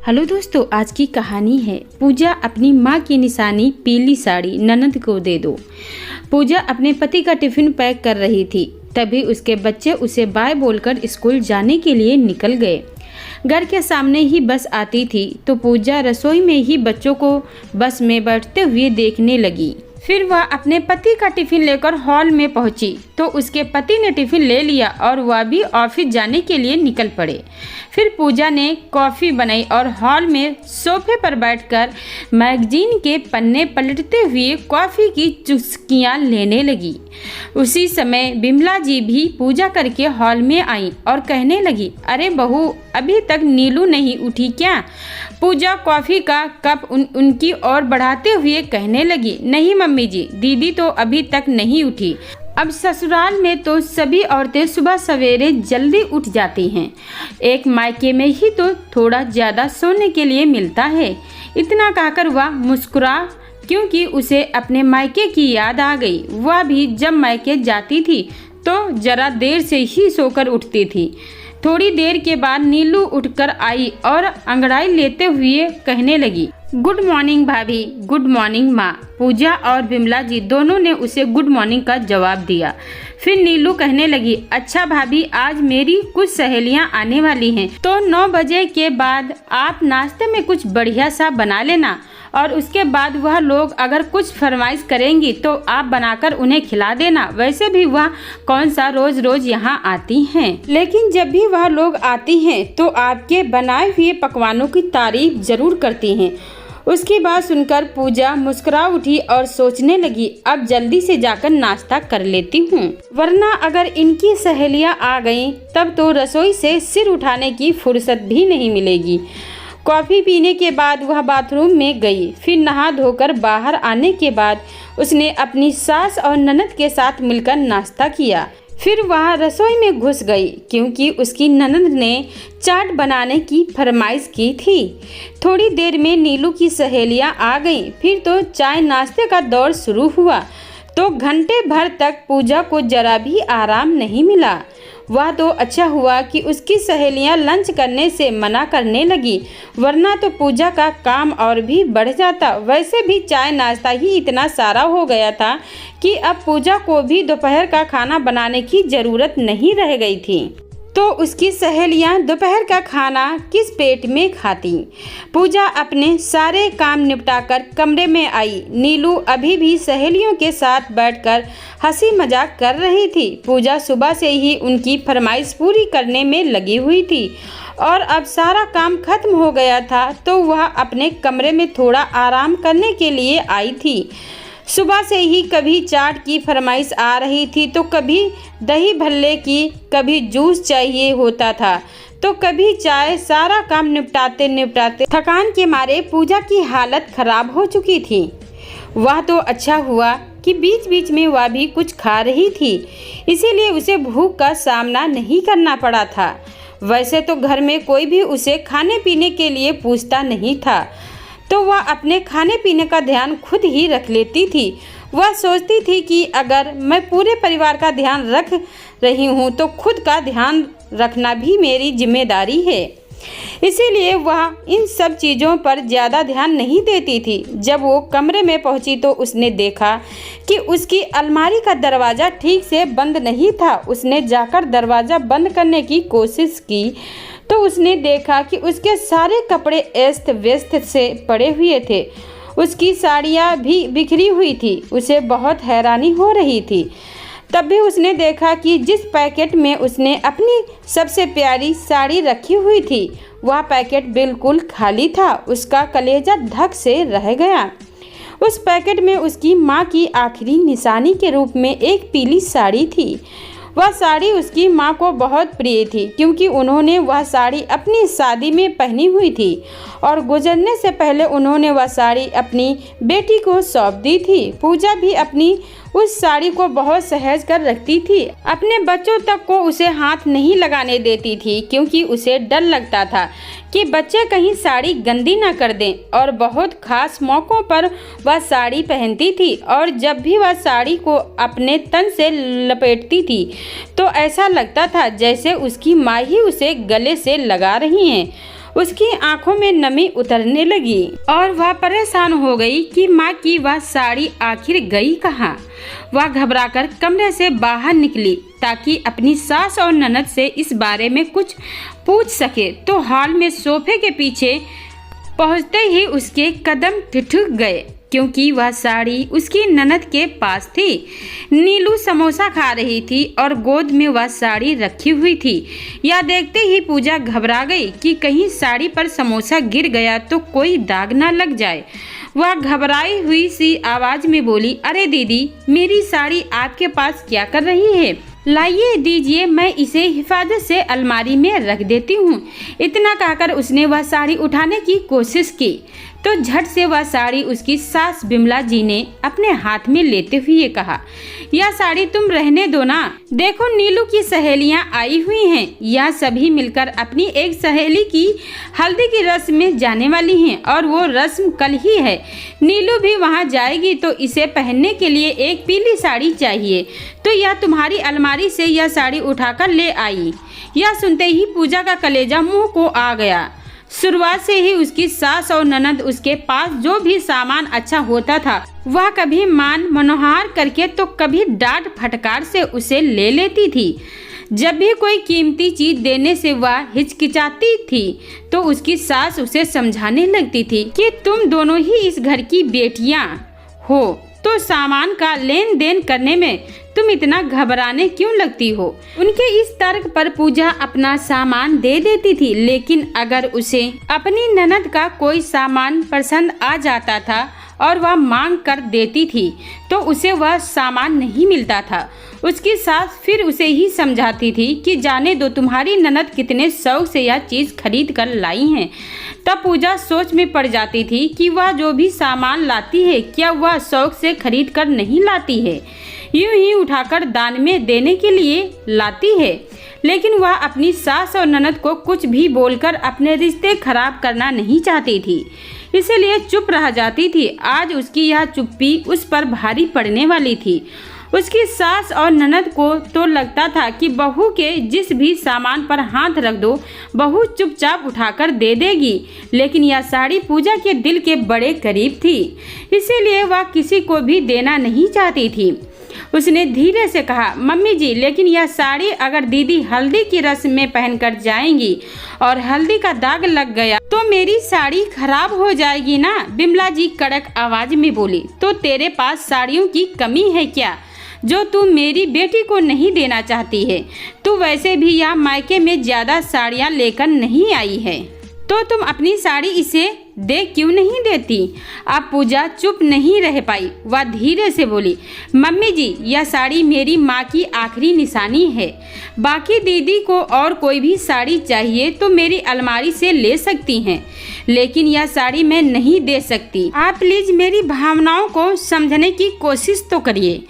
Hello दोस्तों, आज की कहानी है पूजा अपनी माँ की निशानी पीली साड़ी ननद को दे दो। पूजा अपने पति का टिफिन पैक कर रही थी, तभी उसके बच्चे उसे बाय बोलकर स्कूल जाने के लिए निकल गए। घर के सामने ही बस आती थी तो पूजा रसोई में ही बच्चों को बस में बैठते हुए देखने लगी। फिर वह अपने पति का टिफिन लेकर हॉल में पहुंची तो उसके पति ने टिफिन ले लिया और वह भी ऑफिस जाने के लिए निकल पड़े। फिर पूजा ने कॉफ़ी बनाई और हॉल में सोफे पर बैठकर मैगजीन के पन्ने पलटते हुए कॉफ़ी की चुस्कियां लेने लगी। उसी समय बिमला जी भी पूजा करके हॉल में आई और कहने लगी, अरे बहू, अभी तक नीलू नहीं उठी क्या? पूजा कॉफ़ी का कप उनकी ओर बढ़ाते हुए कहने लगी, नहीं मम्मी जी, दीदी तो अभी तक नहीं उठी। अब ससुराल में तो सभी औरतें सुबह सवेरे जल्दी उठ जाती हैं, एक मायके में ही तो थोड़ा ज़्यादा सोने के लिए मिलता है। इतना कहकर वह मुस्कुरा, क्योंकि उसे अपने मायके की याद आ गई। वह भी जब मायके जाती थी तो जरा देर से ही सोकर उठती थी। थोड़ी देर के बाद नीलू उठकर आई और अंगड़ाई लेते हुए कहने लगी, गुड मॉर्निंग भाभी, गुड मॉर्निंग माँ। पूजा और बिमला जी दोनों ने उसे गुड मॉर्निंग का जवाब दिया। फिर नीलू कहने लगी, अच्छा भाभी, आज मेरी कुछ सहेलियाँ आने वाली हैं, तो 9 बजे के बाद आप नाश्ते में कुछ बढ़िया सा बना लेना और उसके बाद वह लोग अगर कुछ फरमाइश करेंगी तो आप बनाकर उन्हें खिला देना। वैसे भी वह कौन सा रोज रोज यहाँ आती हैं, लेकिन जब भी वह लोग आती हैं तो आपके बनाए हुए पकवानों की तारीफ जरूर करती हैं। उसकी बात सुनकर पूजा मुस्कुरा उठी और सोचने लगी, अब जल्दी से जाकर नाश्ता कर लेती हूँ, वरना अगर इनकी सहेलियाँ आ गईं तब तो रसोई से सिर उठाने की फुर्सत भी नहीं मिलेगी। कॉफ़ी पीने के बाद वह बाथरूम में गई। फिर नहा धोकर बाहर आने के बाद उसने अपनी सास और ननद के साथ मिलकर नाश्ता किया। फिर वह रसोई में घुस गई क्योंकि उसकी ननद ने चाट बनाने की फरमाइश की थी। थोड़ी देर में नीलू की सहेलियां आ गईं। फिर तो चाय नाश्ते का दौर शुरू हुआ तो घंटे भर तक पूजा को जरा भी आराम नहीं मिला। वह तो अच्छा हुआ कि उसकी सहेलियां लंच करने से मना करने लगी, वरना तो पूजा का काम और भी बढ़ जाता। वैसे भी चाय नाश्ता ही इतना सारा हो गया था कि अब पूजा को भी दोपहर का खाना बनाने की ज़रूरत नहीं रह गई थी। तो उसकी सहेलियां दोपहर का खाना किस पेट में खाती? पूजा अपने सारे काम निपटाकर कमरे में आई। नीलू अभी भी सहेलियों के साथ बैठकर हंसी मजाक कर रही थी। पूजा सुबह से ही उनकी फरमाइश पूरी करने में लगी हुई थी और अब सारा काम खत्म हो गया था तो वह अपने कमरे में थोड़ा आराम करने के लिए आई थी। सुबह से ही कभी चाट की फरमाइश आ रही थी तो कभी दही भल्ले की, कभी जूस चाहिए होता था तो कभी चाय। सारा काम निपटाते निपटाते थकान के मारे पूजा की हालत खराब हो चुकी थी। वह तो अच्छा हुआ कि बीच बीच में वह भी कुछ खा रही थी, इसीलिए उसे भूख का सामना नहीं करना पड़ा था। वैसे तो घर में कोई भी उसे खाने पीने के लिए पूछता नहीं था, तो वह अपने खाने पीने का ध्यान खुद ही रख लेती थी। वह सोचती थी कि अगर मैं पूरे परिवार का ध्यान रख रही हूँ तो खुद का ध्यान रखना भी मेरी जिम्मेदारी है। इसीलिए वह इन सब चीज़ों पर ज़्यादा ध्यान नहीं देती थी। जब वो कमरे में पहुँची तो उसने देखा कि उसकी अलमारी का दरवाज़ा ठीक से बंद नहीं था। उसने जाकर दरवाज़ा बंद करने की कोशिश की तो उसने देखा कि उसके सारे कपड़े अस्त व्यस्त से पड़े हुए थे। उसकी साड़ियाँ भी बिखरी हुई थी। उसे बहुत हैरानी हो रही थी। तब भी उसने देखा कि जिस पैकेट में उसने अपनी सबसे प्यारी साड़ी रखी हुई थी वह पैकेट बिल्कुल खाली था। उसका कलेजा धक से रह गया। उस पैकेट में उसकी माँ की आखिरी निशानी के रूप में एक पीली साड़ी थी। वह साड़ी उसकी माँ को बहुत प्रिय थी क्योंकि उन्होंने वह साड़ी अपनी शादी में पहनी हुई थी और गुजरने से पहले उन्होंने वह साड़ी अपनी बेटी को सौंप दी थी। पूजा भी अपनी उस साड़ी को बहुत सहेज कर रखती थी। अपने बच्चों तक को उसे हाथ नहीं लगाने देती थी क्योंकि उसे डर लगता था कि बच्चे कहीं साड़ी गंदी ना कर दें, और बहुत खास मौक़ों पर वह साड़ी पहनती थी और जब भी वह साड़ी को अपने तन से लपेटती थी तो ऐसा लगता था जैसे उसकी माँ ही उसे गले से लगा रही हैं। उसकी आंखों में नमी उतरने लगी और वह परेशान हो गई कि माँ की वह साड़ी आखिर गई कहाँ। वह घबराकर कमरे से बाहर निकली ताकि अपनी सास और ननद से इस बारे में कुछ पूछ सके, तो हॉल में सोफे के पीछे पहुंचते ही उसके कदम ठिठुक गए क्योंकि वह साड़ी उसकी ननद के पास थी। नीलू समोसा खा रही थी और गोद में वह साड़ी रखी हुई थी। यह देखते ही पूजा घबरा गई कि कहीं साड़ी पर समोसा गिर गया तो कोई दाग ना लग जाए। वह घबराई हुई सी आवाज में बोली, अरे दीदी, मेरी साड़ी आपके पास क्या कर रही है? लाइए दीजिए, मैं इसे हिफाजत से अलमारी में रख देती हूँ। इतना कहकर उसने वह साड़ी उठाने की कोशिश की तो झट से वह साड़ी उसकी सास बिमला जी ने अपने हाथ में लेते हुए कहा, यह साड़ी तुम रहने दो ना। देखो नीलू की सहेलियां आई हुई हैं। यह सभी मिलकर अपनी एक सहेली की हल्दी की रस्म में जाने वाली हैं और वो रस्म कल ही है। नीलू भी वहां जाएगी तो इसे पहनने के लिए एक पीली साड़ी चाहिए, तो यह तुम्हारी अलमारी से यह साड़ी उठाकर ले आई। यह सुनते ही पूजा का कलेजा मुंह को आ गया। शुरुआत से ही उसकी सास और ननद उसके पास जो भी सामान अच्छा होता था वह कभी मान मनोहार करके तो कभी डांट फटकार से उसे ले लेती थी। जब भी कोई कीमती चीज देने से वह हिचकिचाती थी तो उसकी सास उसे समझाने लगती थी कि तुम दोनों ही इस घर की बेटियां हो, तो सामान का लेन देन करने में तुम इतना घबराने क्यों लगती हो। उनके इस तर्क पर पूजा अपना सामान दे देती थी, लेकिन अगर उसे अपनी ननद का कोई सामान पसंद आ जाता था और वह मांग कर देती थी तो उसे वह सामान नहीं मिलता था। उसकी सास फिर उसे ही समझाती थी कि जाने दो, तुम्हारी ननद कितने शौक से यह चीज खरीद कर लाई हैं। तब पूजा सोच में पड़ जाती थी कि वह जो भी सामान लाती है क्या वह शौक से खरीद कर नहीं लाती है, यूं ही उठाकर दान में देने के लिए लाती है। लेकिन वह अपनी सास और ननद को कुछ भी बोलकर अपने रिश्ते खराब करना नहीं चाहती थी, इसीलिए चुप रह जाती थी। आज उसकी यह चुप्पी उस पर भारी पड़ने वाली थी। उसकी सास और ननद को तो लगता था कि बहू के जिस भी सामान पर हाथ रख दो बहू चुपचाप उठाकर दे देगी, लेकिन यह साड़ी पूजा के दिल के बड़े करीब थी, इसीलिए वह किसी को भी देना नहीं चाहती थी। उसने धीरे से कहा, मम्मी जी, लेकिन यह साड़ी अगर दीदी हल्दी की रस्म में पहनकर जाएंगी और हल्दी का दाग लग गया तो मेरी साड़ी खराब हो जाएगी ना। बिमला जी कड़क आवाज में बोली, तो तेरे पास साड़ियों की कमी है क्या जो तू मेरी बेटी को नहीं देना चाहती है? तू वैसे भी यहाँ मायके में ज्यादा साड़ियाँ लेकर नहीं आई है, तो तुम अपनी साड़ी इसे दे क्यों नहीं देती? अब पूजा चुप नहीं रह पाई, वह धीरे से बोली, मम्मी जी, यह साड़ी मेरी माँ की आखिरी निशानी है। बाकी दीदी को और कोई भी साड़ी चाहिए तो मेरी अलमारी से ले सकती हैं, लेकिन यह साड़ी मैं नहीं दे सकती। आप प्लीज मेरी भावनाओं को समझने की कोशिश तो करिए।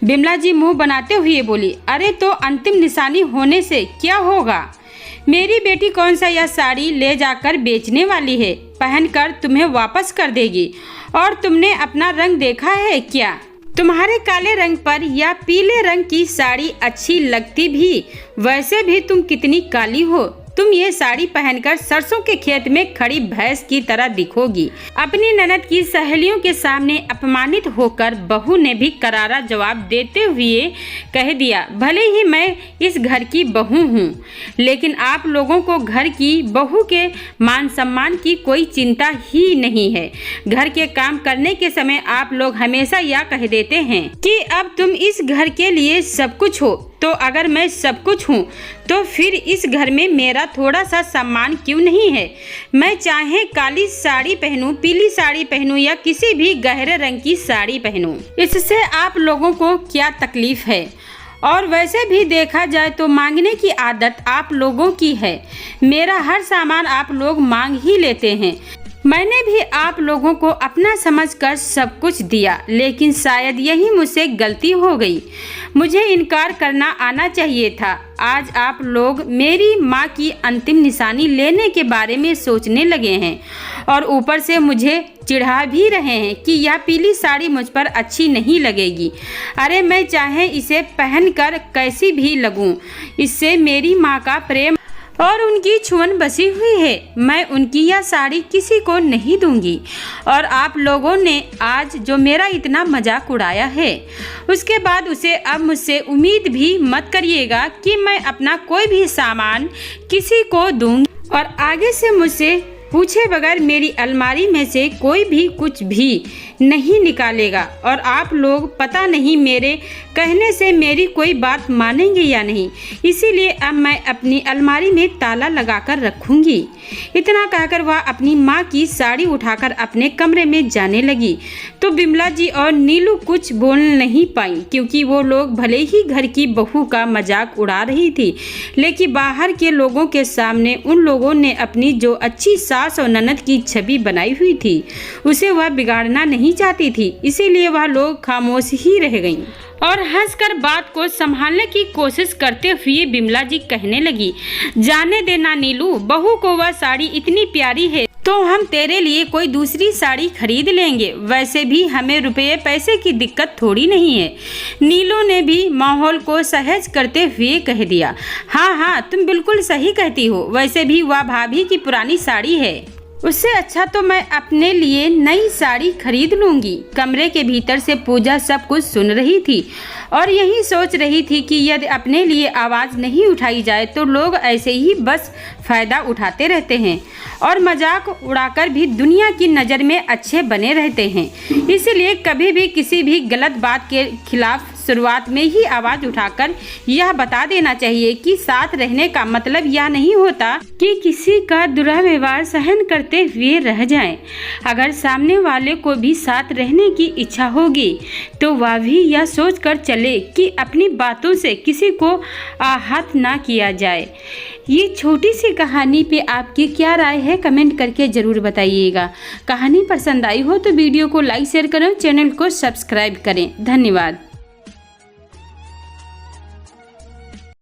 बिमला जी मुंह बनाते हुए बोली, अरे तो अंतिम निशानी होने से क्या होगा? मेरी बेटी कौन सा यह साड़ी ले जाकर बेचने वाली है, पहनकर तुम्हें वापस कर देगी। और तुमने अपना रंग देखा है क्या? तुम्हारे काले रंग पर या पीले रंग की साड़ी अच्छी लगती भी, वैसे भी तुम कितनी काली हो। तुम ये साड़ी पहनकर सरसों के खेत में खड़ी भैंस की तरह दिखोगी। अपनी ननद की सहेलियों के सामने अपमानित होकर बहू ने भी करारा जवाब देते हुए कह दिया, भले ही मैं इस घर की बहू हूँ, लेकिन आप लोगों को घर की बहू के मान सम्मान की कोई चिंता ही नहीं है। घर के काम करने के समय आप लोग हमेशा यह कह देते हैं कि अब तुम इस घर के लिए सब कुछ हो। तो अगर मैं सब कुछ हूँ तो फिर इस घर में मेरा थोड़ा सा सम्मान क्यों नहीं है? मैं चाहे काली साड़ी पहनूं, पीली साड़ी पहनूं या किसी भी गहरे रंग की साड़ी पहनूं, इससे आप लोगों को क्या तकलीफ है? और वैसे भी देखा जाए तो मांगने की आदत आप लोगों की है। मेरा हर सामान आप लोग मांग ही लेते हैं। मैंने भी आप लोगों को अपना समझकर सब कुछ दिया, लेकिन शायद यही मुझसे गलती हो गई। मुझे इनकार करना आना चाहिए था। आज आप लोग मेरी माँ की अंतिम निशानी लेने के बारे में सोचने लगे हैं और ऊपर से मुझे चिढ़ा भी रहे हैं कि यह पीली साड़ी मुझ पर अच्छी नहीं लगेगी। अरे मैं चाहे इसे पहनकर कैसी भी लगूं, इससे मेरी माँ का प्रेम और उनकी छुअन बसी हुई है। मैं उनकी यह साड़ी किसी को नहीं दूंगी। और आप लोगों ने आज जो मेरा इतना मजाक उड़ाया है, उसके बाद उसे अब मुझसे उम्मीद भी मत करिएगा कि मैं अपना कोई भी सामान किसी को दूंगी और आगे से मुझसे पूछे बगैर मेरी अलमारी में से कोई भी कुछ भी नहीं निकालेगा। और आप लोग पता नहीं मेरे कहने से मेरी कोई बात मानेंगे या नहीं, इसीलिए अब मैं अपनी अलमारी में ताला लगाकर रखूंगी। इतना कहकर वह अपनी माँ की साड़ी उठाकर अपने कमरे में जाने लगी। तो बिमला जी और नीलू कुछ बोल नहीं पाई, क्योंकि वो लोग भले ही घर की बहू का मजाक उड़ा रही थी, लेकिन बाहर के लोगों के सामने उन लोगों ने अपनी जो अच्छी सास और ननद की छवि बनाई हुई थी, उसे वह बिगाड़ना नहीं चाहती थी। इसीलिए वह लोग खामोश ही रह गईं और हंसकर बात को संभालने की कोशिश करते हुए बिमला जी कहने लगी, जाने देना नीलू, बहू को वह साड़ी इतनी प्यारी है तो हम तेरे लिए कोई दूसरी साड़ी खरीद लेंगे। वैसे भी हमें रुपये पैसे की दिक्कत थोड़ी नहीं है। नीलू ने भी माहौल को सहज करते हुए कह दिया, हाँ हाँ तुम बिल्कुल सही कहती हो। वैसे भी वह भाभी की पुरानी साड़ी है, उससे अच्छा तो मैं अपने लिए नई साड़ी खरीद लूंगी। कमरे के भीतर से पूजा सब कुछ सुन रही थी और यही सोच रही थी कि यदि अपने लिए आवाज़ नहीं उठाई जाए तो लोग ऐसे ही बस फ़ायदा उठाते रहते हैं और मजाक उड़ाकर भी दुनिया की नज़र में अच्छे बने रहते हैं। इसीलिए कभी भी किसी भी गलत बात के खिलाफ शुरुआत में ही आवाज़ उठाकर यह बता देना चाहिए कि साथ रहने का मतलब यह नहीं होता कि किसी का दुर्व्यवहार सहन करते हुए रह जाएं। अगर सामने वाले को भी साथ रहने की इच्छा होगी तो वह भी यह सोचकर चले कि अपनी बातों से किसी को आहत ना किया जाए। ये छोटी सी कहानी पे आपकी क्या राय है, कमेंट करके ज़रूर बताइएगा। कहानी पसंद आई हो तो वीडियो को लाइक शेयर करें, चैनल को सब्सक्राइब करें। धन्यवाद।